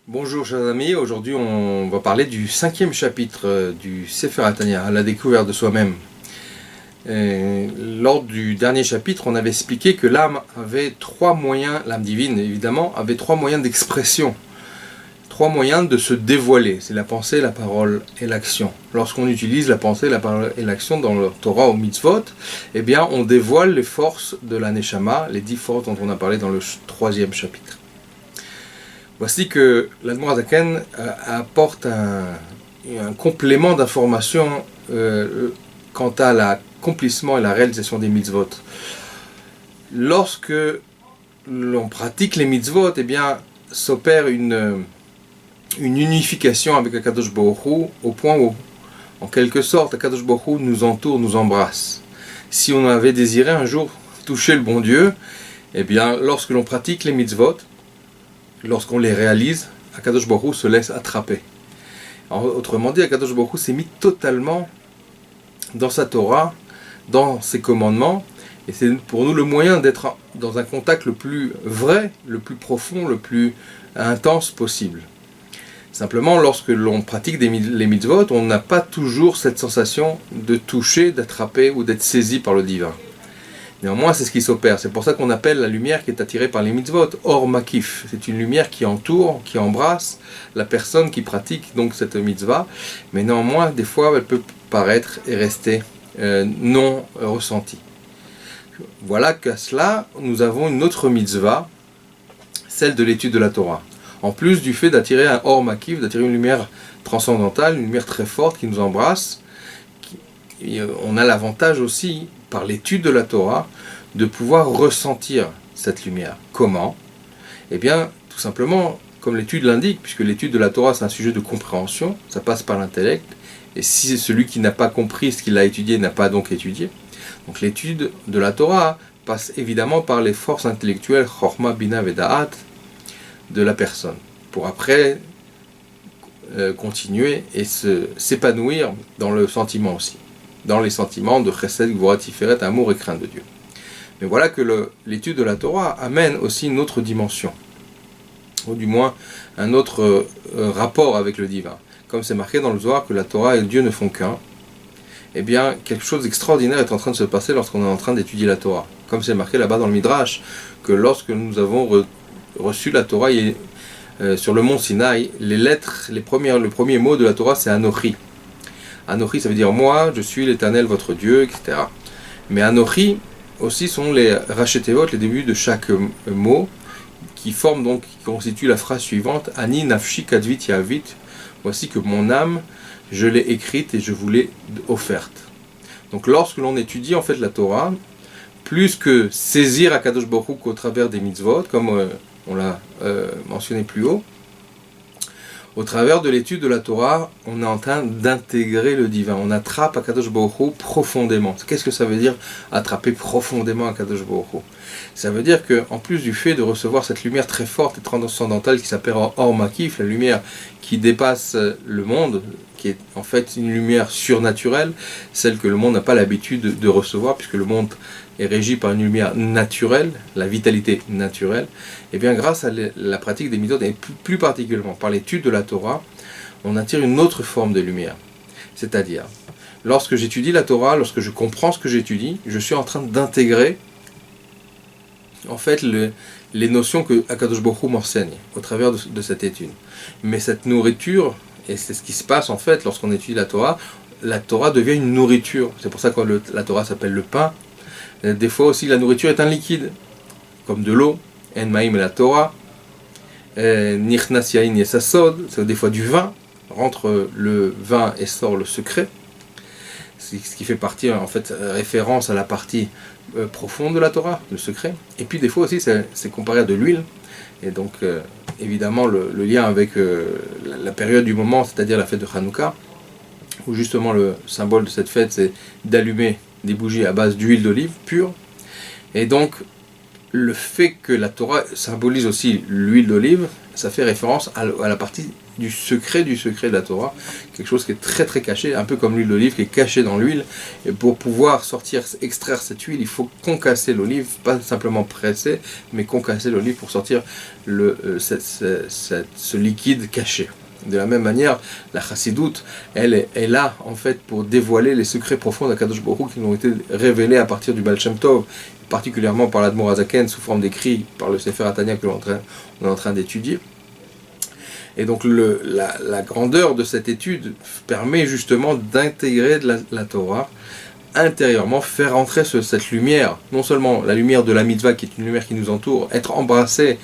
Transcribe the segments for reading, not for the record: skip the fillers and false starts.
Bonjour chers amis, aujourd'hui on va parler du 5e chapitre du Sefer HaTanya, la découverte de soi-même. Lors du dernier chapitre, on avait expliqué que l'âme avait trois moyens, l'âme divine évidemment, avait trois moyens d'expression, trois moyens de se dévoiler, c'est la pensée, la parole et l'action. Lorsqu'on utilise la pensée, la parole et l'action dans le Torah ou mitzvot, eh bien on dévoile les forces de la Neshama, les 10 forces dont on a parlé dans le 3e chapitre. Voici que l'Admor HaZaken apporte un complément d'information quant à l'accomplissement et la réalisation des mitzvot. Lorsque l'on pratique les mitzvot, eh bien, s'opère une unification avec Akadosh Baruch Hu, au point où, en quelque sorte, Akadosh Baruch Hu nous entoure, nous embrasse. Si on avait désiré un jour toucher le bon Dieu, eh bien, lorsque l'on pratique les mitzvot, lorsqu'on les réalise, Akadosh Baruch Hu se laisse attraper. Alors, autrement dit, Akadosh Baruch Hu s'est mis totalement dans sa Torah, dans ses commandements, et c'est pour nous le moyen d'être dans un contact le plus vrai, le plus profond, le plus intense possible. Simplement, lorsque l'on pratique les mitzvot, on n'a pas toujours cette sensation de toucher, d'attraper ou d'être saisi par le divin. Néanmoins, c'est ce qui s'opère. C'est pour ça qu'on appelle la lumière qui est attirée par les mitzvot Or Makif. C'est une lumière qui entoure, qui embrasse la personne qui pratique donc cette mitzvah. Mais néanmoins, des fois, elle peut paraître et rester non ressentie. Voilà qu'à cela, nous avons une autre mitzvah, celle de l'étude de la Torah. En plus du fait d'attirer un Or Makif, d'attirer une lumière transcendantale, une lumière très forte qui nous embrasse, on a l'avantage aussi, par l'étude de la Torah, de pouvoir ressentir cette lumière. Comment ? Eh bien, tout simplement, comme l'étude l'indique, puisque l'étude de la Torah, c'est un sujet de compréhension, ça passe par l'intellect, et si celui qui n'a pas compris ce qu'il a étudié n'a pas donc étudié, donc l'étude de la Torah passe évidemment par les forces intellectuelles, Chorma, Bina, Veda'at, de la personne, pour après continuer et s'épanouir dans le sentiment aussi, dans les sentiments de Chesed, Gvura, Tiferet, amour et crainte de Dieu. Mais voilà que l'étude de la Torah amène aussi une autre dimension, ou du moins un autre rapport avec le divin. Comme c'est marqué dans le Zohar que la Torah et Dieu ne font qu'un, eh bien quelque chose d'extraordinaire est en train de se passer lorsqu'on est en train d'étudier la Torah. Comme c'est marqué là-bas dans le Midrash, que lorsque nous avons reçu la Torah sur le mont Sinaï, les lettres, le premier mot de la Torah c'est Anochi. Anochi, ça veut dire moi, je suis l'Éternel, votre Dieu, etc. Mais Anochi aussi sont les rachetevot, les débuts de chaque mot, qui constituent la phrase suivante Ani nafshi kadvit yavit. Voici que mon âme, je l'ai écrite et je vous l'ai offerte. Donc lorsque l'on étudie en fait la Torah, plus que saisir Akadosh Baruch Hu qu'au travers des mitzvot, comme on l'a mentionné plus haut, au travers de l'étude de la Torah, on est en train d'intégrer le divin. On attrape Akadosh Baruch Hu profondément. Qu'est-ce que ça veut dire, attraper profondément Akadosh Baruch Hu ? Ça veut dire qu'en plus du fait de recevoir cette lumière très forte et transcendantale qui s'appelle Or Makif, la lumière qui dépasse le monde, qui est en fait une lumière surnaturelle, celle que le monde n'a pas l'habitude de recevoir, puisque le monde est régi par une lumière naturelle, la vitalité naturelle, et bien grâce à la pratique des mitzvot, et plus particulièrement par l'étude de la Torah, on attire une autre forme de lumière. C'est-à-dire, lorsque j'étudie la Torah, lorsque je comprends ce que j'étudie, je suis en train d'intégrer en fait les notions que Akadosh Baruch Hu m'enseigne au travers de cette étude. Mais cette nourriture, et c'est ce qui se passe en fait lorsqu'on étudie la Torah devient une nourriture. C'est pour ça que la Torah s'appelle le pain. Des fois aussi la nourriture est un liquide, comme de l'eau, En Maïm et la Torah, Nichnas Yain Yesasod, c'est des fois du vin, rentre le vin et sort le secret, ce qui fait partie en fait référence à la partie profonde de la Torah, le secret. Et puis des fois aussi c'est comparé à de l'huile, et donc évidemment le lien avec la période du moment, c'est-à-dire la fête de Hanouka, où justement le symbole de cette fête c'est d'allumer des bougies à base d'huile d'olive pure. Et donc le fait que la Torah symbolise aussi l'huile d'olive, ça fait référence à la partie du secret de la Torah, quelque chose qui est très très caché, un peu comme l'huile d'olive qui est cachée dans l'huile. Et pour pouvoir extraire cette huile, il faut concasser l'olive, pas simplement presser, mais concasser l'olive pour sortir ce liquide caché. De la même manière, la chassidoute, elle est là en fait pour dévoiler les secrets profonds d'Akadosh Baruch Hu qui nous ont été révélés à partir du Baal Shem Tov, particulièrement par l'Admor Hazaken sous forme d'écrit par le Sefer Hatanya que l'on est en train d'étudier. Et donc la grandeur de cette étude permet justement d'intégrer la Torah intérieurement, faire entrer cette lumière, non seulement la lumière de la mitzvah qui est une lumière qui nous entoure, être enlacé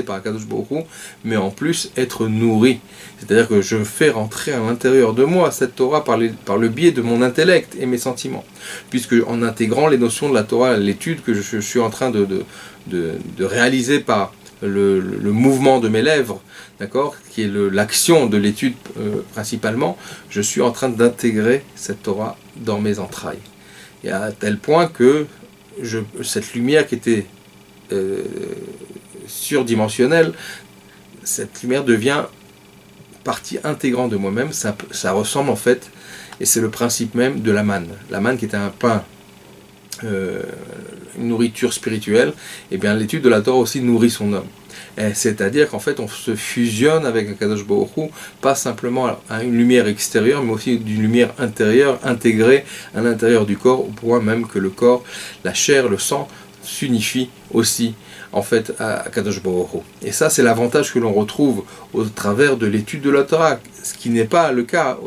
par Akadosh Baruch Hu, mais en plus être nourri. C'est-à-dire que je fais rentrer à l'intérieur de moi cette Torah par le biais de mon intellect et mes sentiments. Puisque en intégrant les notions de la Torah, l'étude que je suis en train de réaliser par le mouvement de mes lèvres, d'accord, qui est l'action de l'étude principalement, je suis en train d'intégrer cette Torah dans mes entrailles. Et à tel point que cette lumière qui était surdimensionnelle, cette lumière devient partie intégrante de moi-même. Ça ressemble en fait, et c'est le principe même de la manne. La manne qui était un pain, une nourriture spirituelle, et bien l'étude de la Torah aussi nourrit son homme. C'est-à-dire qu'en fait on se fusionne avec Akadosh Baruch Hu, pas simplement à une lumière extérieure, mais aussi d'une lumière intérieure intégrée à l'intérieur du corps, au point même que le corps, la chair, le sang s'unifient aussi en fait à Akadosh Baruch Hu. Et ça c'est l'avantage que l'on retrouve au travers de l'étude de la Torah, ce qui n'est pas le cas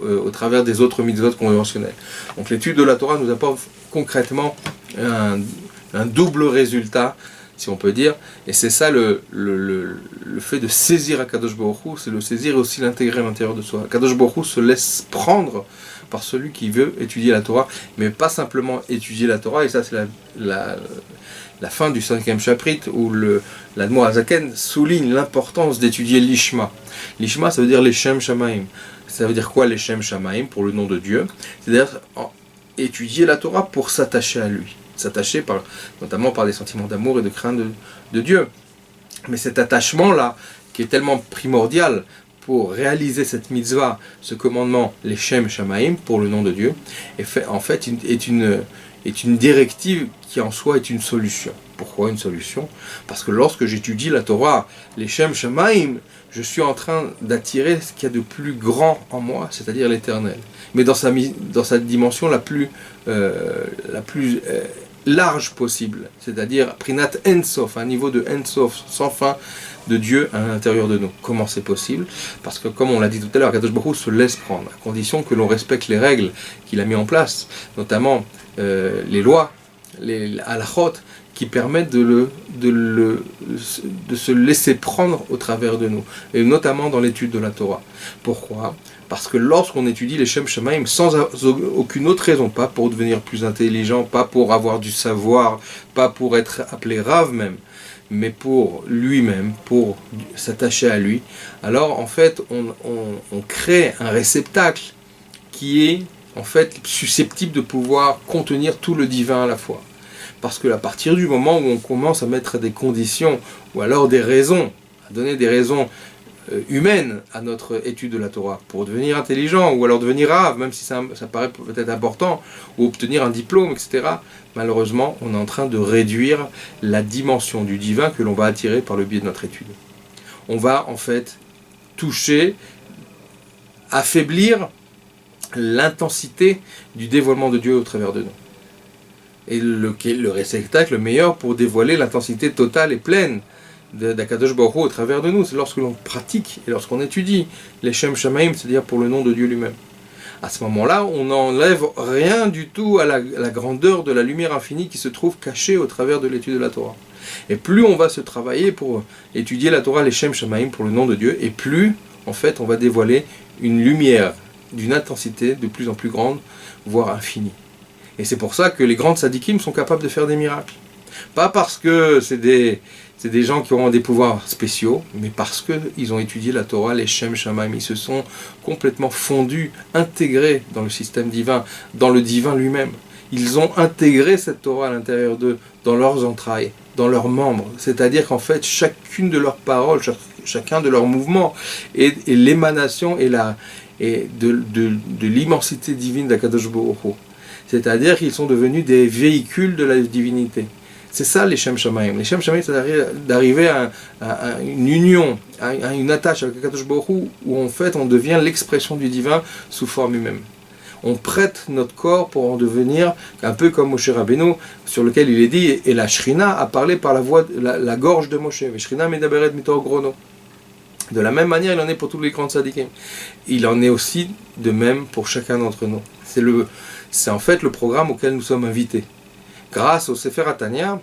au travers des autres mitzvot conventionnels. Donc l'étude de la Torah nous apporte concrètement un double résultat, si on peut dire, et c'est ça le fait de saisir Akadosh Baruch Hu, c'est le saisir et aussi l'intégrer à l'intérieur de soi. Akadosh Baruch Hu se laisse prendre par celui qui veut étudier la Torah, mais pas simplement étudier la Torah, et ça c'est la fin du 5e chapitre où l'Admor Hazaken souligne l'importance d'étudier l'Ishma. L'Ishma, ça veut dire les Shem Shamaim. Ça veut dire quoi les Shem Shamaim pour le nom de Dieu? C'est-à-dire étudier la Torah pour s'attacher à lui. S'attacher notamment par des sentiments d'amour et de crainte de Dieu. Mais cet attachement-là, qui est tellement primordial pour réaliser cette mitzvah, ce commandement, les Shem Shamaim, pour le nom de Dieu, est une directive qui en soi est une solution. Pourquoi une solution? Parce que lorsque j'étudie la Torah, les Shem Shamaim, je suis en train d'attirer ce qu'il y a de plus grand en moi, c'est-à-dire l'éternel. Mais dans sa dimension la plus large possible, c'est-à-dire Prinat Ensof, un niveau de Ensof, sans fin de Dieu à l'intérieur de nous. Comment c'est possible? Parce que comme on l'a dit tout à l'heure, Akadosh Baruch Hu se laisse prendre, à condition que l'on respecte les règles qu'il a mis en place, notamment les lois, les halachot, qui permettent de se laisser prendre au travers de nous, et notamment dans l'étude de la Torah. Pourquoi? Parce que lorsqu'on étudie les Shem Shamaim sans aucune autre raison, pas pour devenir plus intelligent, pas pour avoir du savoir, pas pour être appelé Rav même, mais pour lui-même, pour s'attacher à lui, alors en fait on crée un réceptacle qui est en fait susceptible de pouvoir contenir tout le divin à la fois. Parce que à partir du moment où on commence à mettre des conditions, ou alors des raisons, à donner des raisons humaines à notre étude de la Torah, pour devenir intelligent, ou alors devenir rave, même si ça paraît peut-être important, ou obtenir un diplôme, etc., malheureusement, on est en train de réduire la dimension du divin que l'on va attirer par le biais de notre étude. On va en fait toucher, affaiblir l'intensité du dévoilement de Dieu au travers de nous. Et le réceptacle meilleur pour dévoiler l'intensité totale et pleine d'Akadosh Baruch Hu au travers de nous, c'est lorsque l'on pratique et lorsqu'on étudie les Shem Shamaim, c'est-à-dire pour le nom de Dieu lui-même. À ce moment-là, on n'enlève rien du tout à la grandeur de la lumière infinie qui se trouve cachée au travers de l'étude de la Torah. Et plus on va se travailler pour étudier la Torah, les Shem Shamaim, pour le nom de Dieu, et plus, en fait, on va dévoiler une lumière d'une intensité de plus en plus grande, voire infinie. Et c'est pour ça que les grands tzadikim sont capables de faire des miracles. Pas parce que c'est des gens qui auront des pouvoirs spéciaux, mais parce qu'ils ont étudié la Torah, les Shem Shamaim, ils se sont complètement fondus, intégrés dans le système divin, dans le divin lui-même. Ils ont intégré cette Torah à l'intérieur d'eux, dans leurs entrailles, dans leurs membres. C'est-à-dire qu'en fait, chacune de leurs paroles, chacun de leurs mouvements et l'émanation et de l'immensité divine d'Akadosh Baruch Hu. C'est-à-dire qu'ils sont devenus des véhicules de la divinité. C'est ça les Shem Shamayim. Les Shem Shamayim, c'est d'arriver à une union, à une attache avec Akadosh Baruch Hu, où en fait on devient l'expression du divin sous forme humaine. On prête notre corps pour en devenir un peu comme Moshe Rabbeinu, sur lequel il est dit, et la Shrina a parlé par la voix, la gorge de Moshe. Shrina medaberet mitor grono. De la même manière, il en est pour tous les grands tzadikim. Il en est aussi de même pour chacun d'entre nous. C'est en fait le programme auquel nous sommes invités. Grâce au Sefer HaTanya,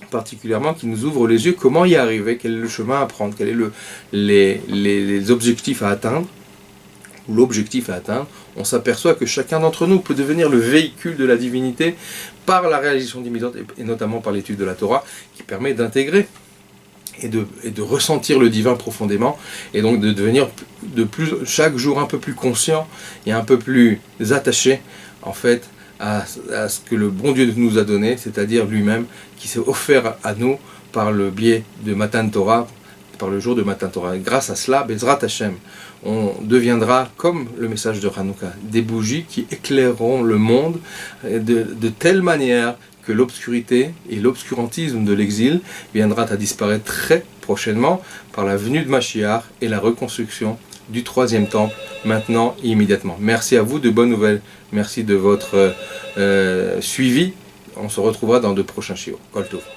particulièrement, qui nous ouvre les yeux, comment y arriver, quel est le chemin à prendre, quels sont les objectifs à atteindre, ou l'objectif à atteindre. On s'aperçoit que chacun d'entre nous peut devenir le véhicule de la divinité par la réalisation des mitzvot, et notamment par l'étude de la Torah, qui permet d'intégrer et de ressentir le divin profondément, et donc de devenir chaque jour un peu plus conscient et un peu plus attaché, en fait, à ce que le bon Dieu nous a donné, c'est-à-dire lui-même, qui s'est offert à nous par le biais de Matan Torah, par le jour de Matan Torah. Et grâce à cela, Bezrat Hashem, on deviendra, comme le message de Hanouka, des bougies qui éclaireront le monde de telle manière que l'obscurité et l'obscurantisme de l'exil viendra à disparaître très prochainement par la venue de Mashiach et la reconstruction du troisième temple, maintenant et immédiatement. Merci à vous, de bonnes nouvelles. Merci de votre suivi. On se retrouvera dans de prochains shiur. Kol Tov.